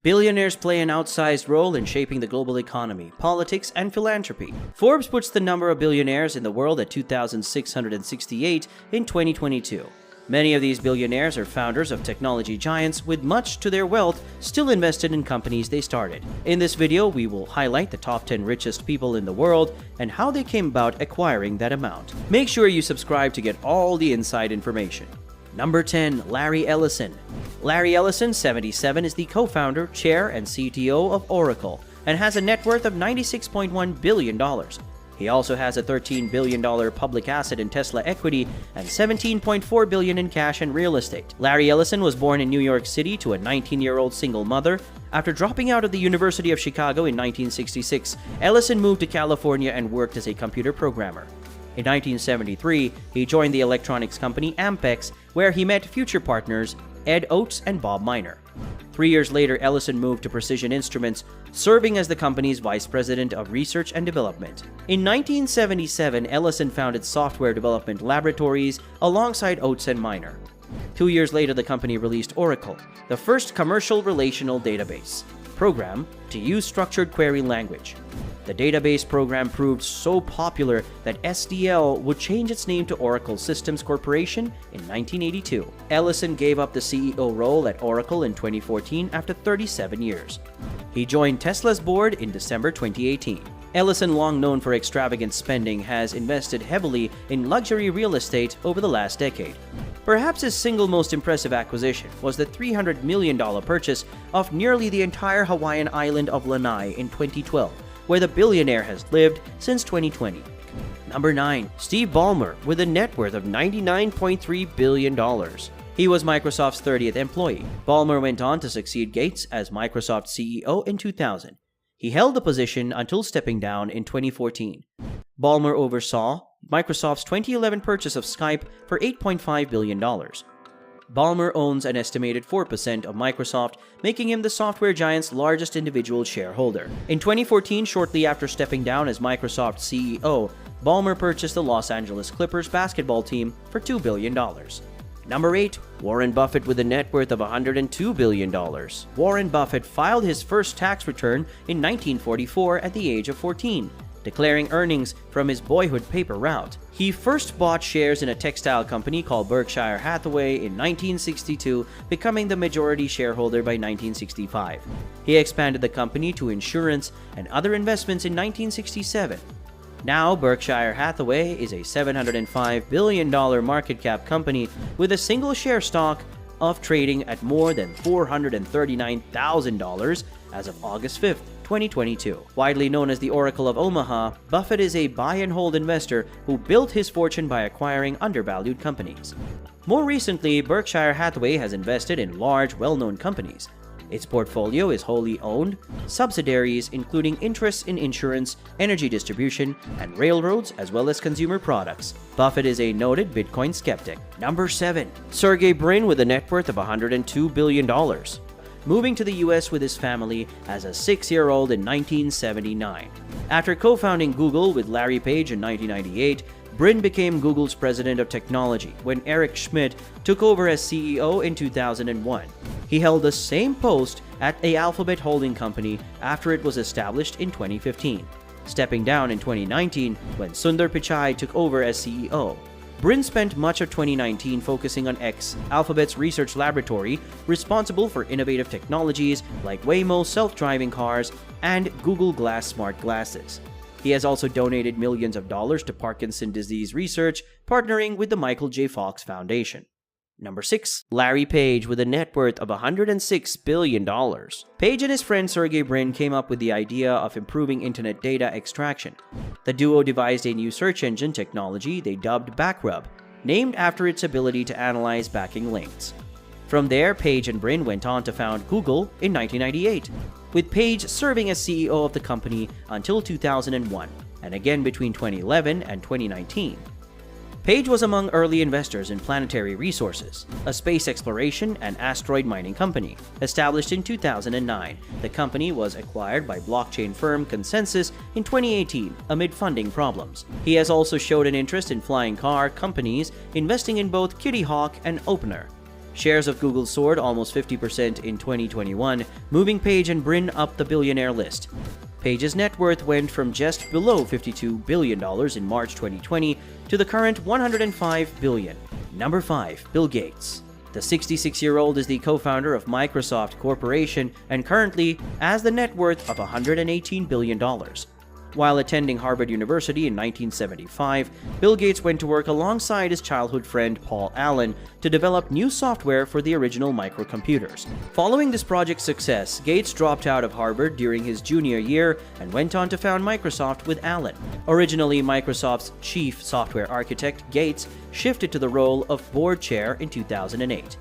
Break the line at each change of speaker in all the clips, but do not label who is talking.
Billionaires play an outsized role in shaping the global economy, politics, and philanthropy. Forbes puts the number of billionaires in the world at 2,668 in 2022. Many of these billionaires are founders of technology giants with much to their wealth still invested in companies they started. In this video, we will highlight the top 10 richest people in the world and how they came about acquiring that amount. Make sure you subscribe to get all the inside information. Number 10. Larry Ellison. Larry Ellison, 77, is the co-founder, chair, and CTO of Oracle and has a net worth of $96.1 billion. He also has a $13 billion public asset in Tesla equity and $17.4 billion in cash and real estate. Larry Ellison was born in New York City to a 19-year-old single mother. After dropping out of the University of Chicago in 1966, Ellison moved to California and worked as a computer programmer. In 1973, he joined the electronics company Ampex, where he met future partners Ed Oates and Bob Miner. 3 years later, Ellison moved to Precision Instruments, serving as the company's vice president of research and development. In 1977, Ellison founded software development laboratories alongside Oates and Miner. 2 years later, the company released Oracle, the first commercial relational database program to use structured query language. The database program proved so popular that SDL would change its name to Oracle Systems Corporation in 1982. Ellison gave up the CEO role at Oracle in 2014 after 37 years. He joined Tesla's board in December 2018. Ellison, long known for extravagant spending, has invested heavily in luxury real estate over the last decade. Perhaps his single most impressive acquisition was the $300 million purchase of nearly the entire Hawaiian island of Lanai in 2012, where the billionaire has lived since 2020. Number 9. Steve Ballmer, with a net worth of $99.3 billion. He was Microsoft's 30th employee. Ballmer went on to succeed Gates as Microsoft CEO in 2000. He held the position until stepping down in 2014. Ballmer oversaw Microsoft's 2011 purchase of Skype for $8.5 billion. Ballmer owns an estimated 4% of Microsoft, making him the software giant's largest individual shareholder. In 2014, shortly after stepping down as Microsoft CEO, Ballmer purchased the Los Angeles Clippers basketball team for $2 billion. Number 8. Warren Buffett, with a net worth of $102 billion. Warren Buffett filed his first tax return in 1944 at the age of 14. Declaring earnings from his boyhood paper route. He first bought shares in a textile company called Berkshire Hathaway in 1962, becoming the majority shareholder by 1965. He expanded the company to insurance and other investments in 1967. Now, Berkshire Hathaway is a $705 billion market cap company with a single share stock of trading at more than $439,000 as of August 5th. 2022. Widely known as the Oracle of Omaha, Buffett is a buy-and-hold investor who built his fortune by acquiring undervalued companies. More recently, Berkshire Hathaway has invested in large, well-known companies. Its portfolio is wholly owned subsidiaries, including interests in insurance, energy distribution, and railroads, as well as consumer products. Buffett is a noted Bitcoin skeptic. Number 7. Sergey Brin, with a net worth of $102 billion. Moving to the US with his family as a 6-year-old in 1979. After co-founding Google with Larry Page in 1998, Brin became Google's president of technology when Eric Schmidt took over as CEO in 2001. He held the same post at the Alphabet holding company after it was established in 2015, stepping down in 2019 when Sundar Pichai took over as CEO. Brin spent much of 2019 focusing on X, Alphabet's research laboratory, responsible for innovative technologies like Waymo self-driving cars and Google Glass smart glasses. He has also donated millions of dollars to Parkinson's disease research, partnering with the Michael J. Fox Foundation. Number 6. Larry Page, with a net worth of $106 billion. Page and his friend Sergey Brin came up with the idea of improving internet data extraction. The duo devised a new search engine technology they dubbed Backrub, named after its ability to analyze backing links. From there, Page and Brin went on to found Google in 1998, with Page serving as CEO of the company until 2001, and again between 2011 and 2019. Page was among early investors in Planetary Resources, a space exploration and asteroid mining company. Established in 2009, the company was acquired by blockchain firm Consensus in 2018 amid funding problems. He has also showed an interest in flying car companies, investing in both Kitty Hawk and Opener. Shares of Google soared almost 50% in 2021, moving Page and Brin up the billionaire list. Page's net worth went from just below $52 billion in March 2020 to the current $105 billion. Number 5. Bill Gates. The 66-year-old is the co-founder of Microsoft Corporation and currently has the net worth of $118 billion. While attending Harvard University in 1975, Bill Gates went to work alongside his childhood friend Paul Allen to develop new software for the original microcomputers. Following this project's success, Gates dropped out of Harvard during his junior year and went on to found Microsoft with Allen. Originally Microsoft's chief software architect, Gates shifted to the role of board chair in 2008.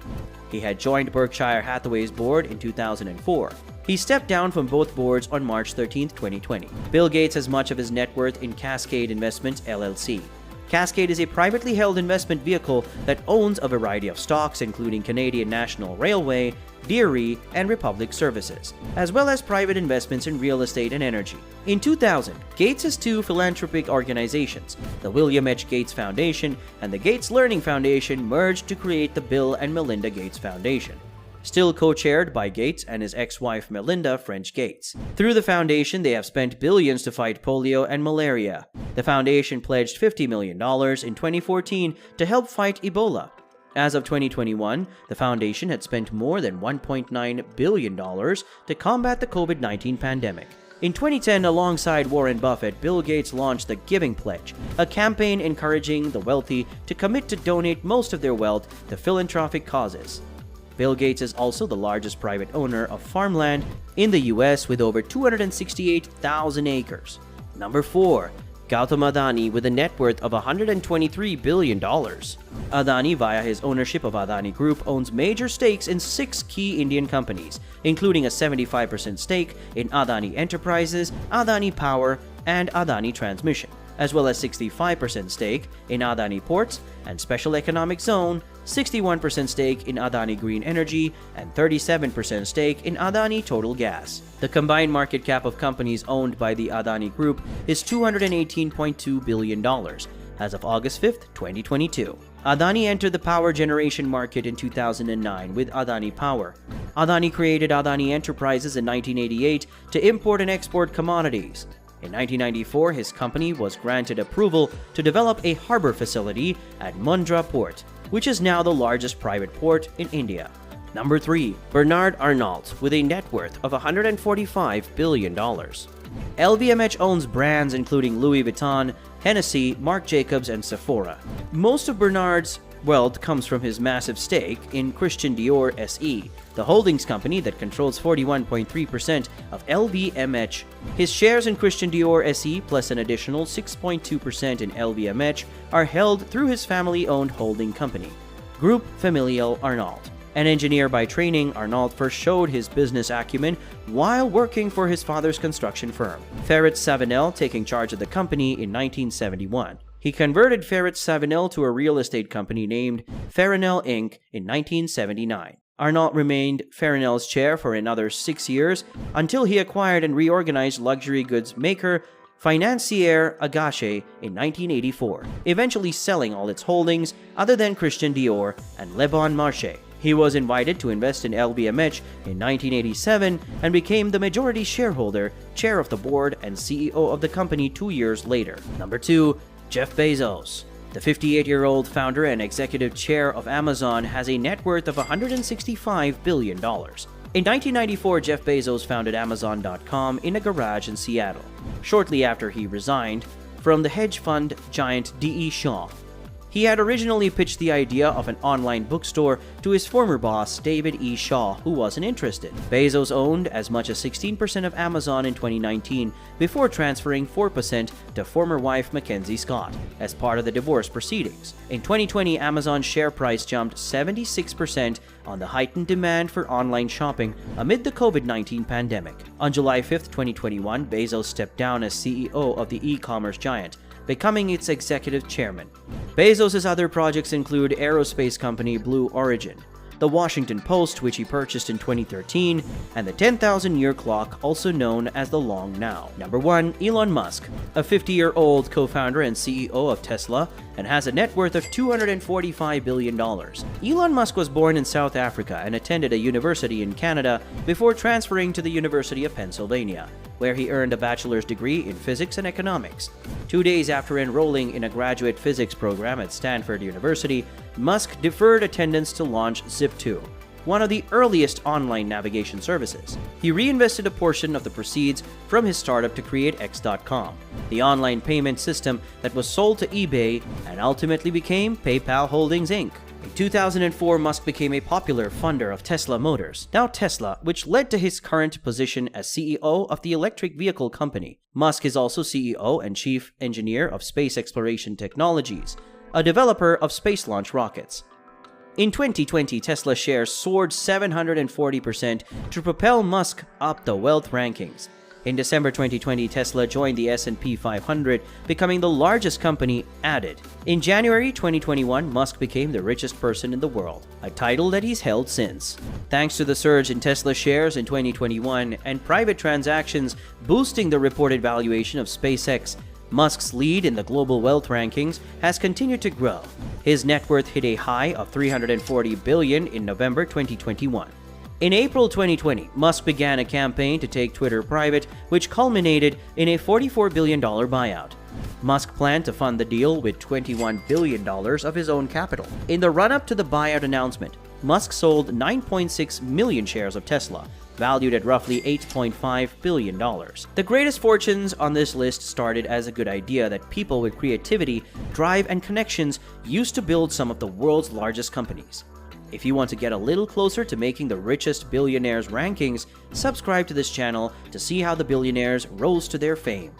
He had joined Berkshire Hathaway's board in 2004. He stepped down from both boards on March 13, 2020. Bill Gates has much of his net worth in Cascade Investments, LLC. Cascade is a privately held investment vehicle that owns a variety of stocks including Canadian National Railway, Dairy, and Republic Services, as well as private investments in real estate and energy. In 2000, Gates' two philanthropic organizations, the William H. Gates Foundation and the Gates Learning Foundation, merged to create the Bill and Melinda Gates Foundation, still co-chaired by Gates and his ex-wife Melinda French Gates. Through the foundation, they have spent billions to fight polio and malaria. The foundation pledged $50 million in 2014 to help fight Ebola. As of 2021, the foundation had spent more than $1.9 billion to combat the COVID-19 pandemic. In 2010, alongside Warren Buffett, Bill Gates launched the Giving Pledge, a campaign encouraging the wealthy to commit to donate most of their wealth to philanthropic causes. Bill Gates is also the largest private owner of farmland in the US with over 268,000 acres. Number 4. Gautam Adani with a net worth of $123 billion. Adani, via his ownership of Adani Group, owns major stakes in 6 key Indian companies, including a 75% stake in Adani Enterprises, Adani Power, and Adani Transmission, as well as 65% stake in Adani Ports and Special Economic Zone, 61% stake in Adani Green Energy, and 37% stake in Adani Total Gas. The combined market cap of companies owned by the Adani Group is $218.2 billion as of August 5, 2022. Adani entered the power generation market in 2009 with Adani Power. Adani created Adani Enterprises in 1988 to import and export commodities. In 1994, his company was granted approval to develop a harbor facility at Mundra Port, which is now the largest private port in India. Number 3. Bernard Arnault with a net worth of $145 billion. LVMH owns brands including Louis Vuitton, Hennessy, Marc Jacobs, and Sephora. Most of Bernard's wealth comes from his massive stake in Christian Dior SE, the holdings company that controls 41.3% of LVMH. His shares in Christian Dior SE plus an additional 6.2% in LVMH are held through his family-owned holding company, Groupe Familial Arnault. An engineer by training, Arnault first showed his business acumen while working for his father's construction firm, Ferret Savinel, taking charge of the company in 1971. He converted Ferret Savinel to a real estate company named Farinel Inc. in 1979. Arnault remained Farinel's chair for another 6 years until he acquired and reorganized luxury goods maker Financière Agache in 1984, eventually selling all its holdings other than Christian Dior and Le Bon Marché. He was invited to invest in LVMH in 1987 and became the majority shareholder, chair of the board, and CEO of the company 2 years later. Number 2. Jeff Bezos. The 58-year-old founder and executive chair of Amazon has a net worth of $165 billion. In 1994, Jeff Bezos founded Amazon.com in a garage in Seattle, shortly after he resigned from the hedge fund giant D.E. Shaw. He had originally pitched the idea of an online bookstore to his former boss, David E. Shaw, who wasn't interested. Bezos owned as much as 16% of Amazon in 2019 before transferring 4% to former wife Mackenzie Scott as part of the divorce proceedings. In 2020, Amazon's share price jumped 76% on the heightened demand for online shopping amid the COVID-19 pandemic. On July 5, 2021, Bezos stepped down as CEO of the e-commerce giant, becoming its executive chairman. Bezos' other projects include aerospace company Blue Origin, the Washington Post, which he purchased in 2013, and the 10,000-year clock, also known as the Long Now. Number 1. Elon Musk, a 50-year-old co-founder and CEO of Tesla, and has a net worth of $245 billion. Elon Musk was born in South Africa and attended a university in Canada before transferring to the University of Pennsylvania, where he earned a bachelor's degree in physics and economics. 2 days after enrolling in a graduate physics program at Stanford University, Musk deferred attendance to launch Zip2, one of the earliest online navigation services. He reinvested a portion of the proceeds from his startup to create X.com, the online payment system that was sold to eBay and ultimately became PayPal Holdings Inc. In 2004, Musk became a popular funder of Tesla Motors, now Tesla, which led to his current position as CEO of the electric vehicle company. Musk is also CEO and chief engineer of Space Exploration Technologies, a developer of space launch rockets. In 2020, Tesla shares soared 740% to propel Musk up the wealth rankings. In December 2020, Tesla joined the S&P 500, becoming the largest company added. In January 2021, Musk became the richest person in the world, a title that he's held since. Thanks to the surge in Tesla shares in 2021 and private transactions boosting the reported valuation of SpaceX, Musk's lead in the global wealth rankings has continued to grow. His net worth hit a high of $340 billion in November 2021. In April 2020, Musk began a campaign to take Twitter private, which culminated in a $44 billion buyout. Musk planned to fund the deal with $21 billion of his own capital. In the run-up to the buyout announcement, Musk sold 9.6 million shares of Tesla, valued at roughly $8.5 billion. The greatest fortunes on this list started as a good idea that people with creativity, drive, and connections used to build some of the world's largest companies. If you want to get a little closer to making the richest billionaires rankings, subscribe to this channel to see how the billionaires rose to their fame.